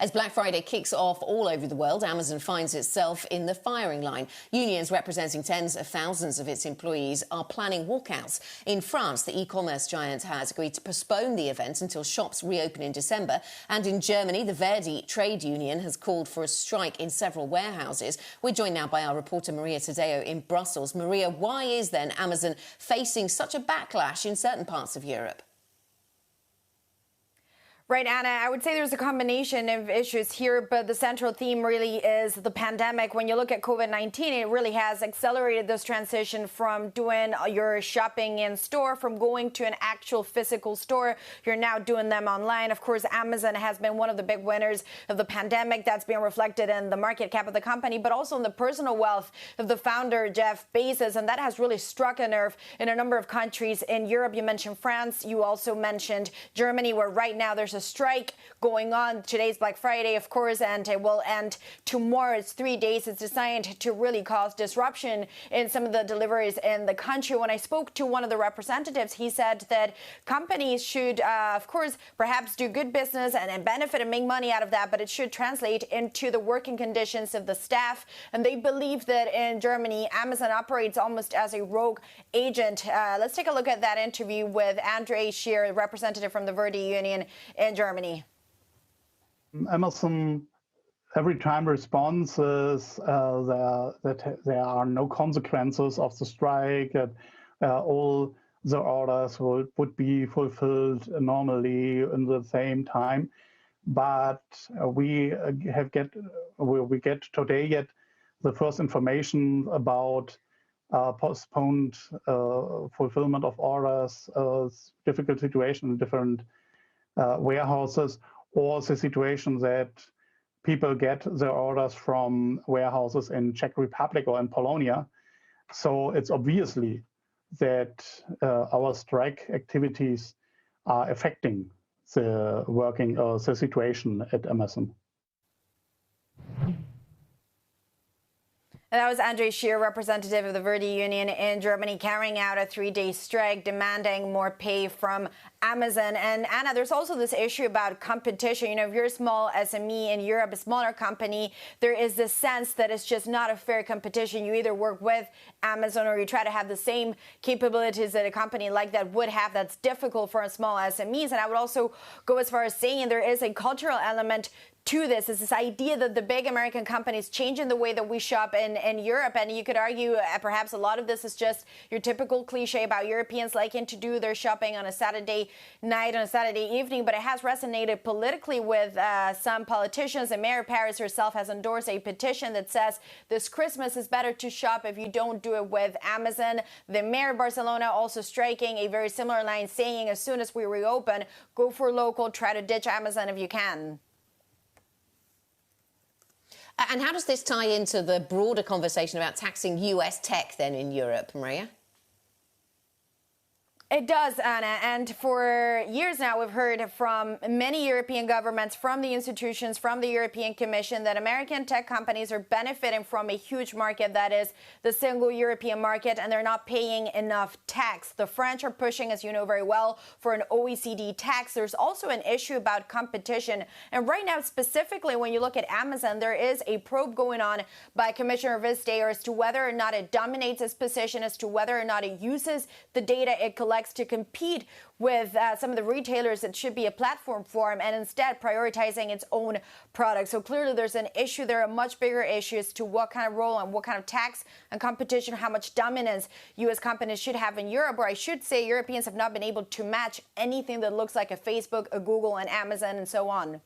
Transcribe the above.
As Black Friday kicks off all over the world, Amazon finds itself in the firing line. Unions representing tens of thousands of its employees are planning walkouts. In France, the e-commerce giant has agreed to postpone the event until shops reopen in December. And in Germany, the VERDI trade union has called for a strike in several warehouses. We're joined now by our reporter Maria Tadeo in Brussels. Maria, why is then Amazon facing such a backlash in certain parts of Europe? Right, Anna, I would say there's a combination of issues here, but the central theme really is the pandemic. When you look at COVID-19, it really has accelerated this transition from doing your shopping in store, from going to an actual physical store. You're now doing them online. Of course, Amazon has been one of the big winners of the pandemic. That's been reflected in the market cap of the company, but also in the personal wealth of the founder, Jeff Bezos, and that has really struck a nerve in a number of countries in Europe. You mentioned France. You also mentioned Germany, where right now there's a strike going on. Today's Black Friday, of course, and it will end tomorrow. It's 3 days. It's designed to really cause disruption in some of the deliveries in the country. When I spoke to one of the representatives, he said that companies should, of course, perhaps do good business and benefit and make money out of that, but it should translate into the working conditions of the staff. And they believe that in Germany, Amazon operates almost as a rogue agent. Let's take a look at that interview with SCHEER, representative from the VERDI union in Germany. Amazon every time responds that there are no consequences of the strike, that all the orders would be fulfilled normally in the same time. But we get today yet the first information about postponed fulfillment of orders, difficult situation in different warehouses, or the situation that people get their orders from warehouses in Czech Republic or in Polonia. So it's obviously that our strike activities are affecting the the situation at Amazon. And that was SCHEER, representative of the VERDI union in Germany, carrying out a 3-day strike, demanding more pay from Amazon. And Anna, there's also this issue about competition. You know, if you're a small SME in Europe, a smaller company, there is this sense that it's just not a fair competition. You either work with Amazon or you try to have the same capabilities that a company like that would have. That's difficult for small SMEs. And I would also go as far as saying there is a cultural element to this, is this idea that the big American companies changing the way that we shop in Europe. And you could argue perhaps a lot of this is just your typical cliche about Europeans liking to do their shopping on a Saturday night, on a Saturday evening, but it has resonated politically with some politicians. The mayor of Paris herself has endorsed a petition that says this Christmas is better to shop if you don't do it with Amazon. The mayor of Barcelona also striking a very similar line, saying as soon as we reopen, go for local, try to ditch Amazon if you can. And how does this tie into the broader conversation about taxing US tech then in Europe, Maria? It does, Anna, and for years now we've heard from many European governments, from the institutions, from the European Commission, that American tech companies are benefiting from a huge market that is the single European market, and they're not paying enough tax. The French are pushing, as you know very well, for an OECD tax. There's also an issue about competition, and right now specifically when you look at Amazon, there is a probe going on by Commissioner Vestager as to whether or not it dominates its position, as to whether or not it uses the data it collects to compete with some of the retailers that should be a platform for them, and instead prioritizing its own products. So clearly there's an issue there, a much bigger issue as to what kind of role and what kind of tax and competition, how much dominance U.S. companies should have in Europe, or I should say Europeans have not been able to match anything that looks like a Facebook, a Google, and Amazon, and so on.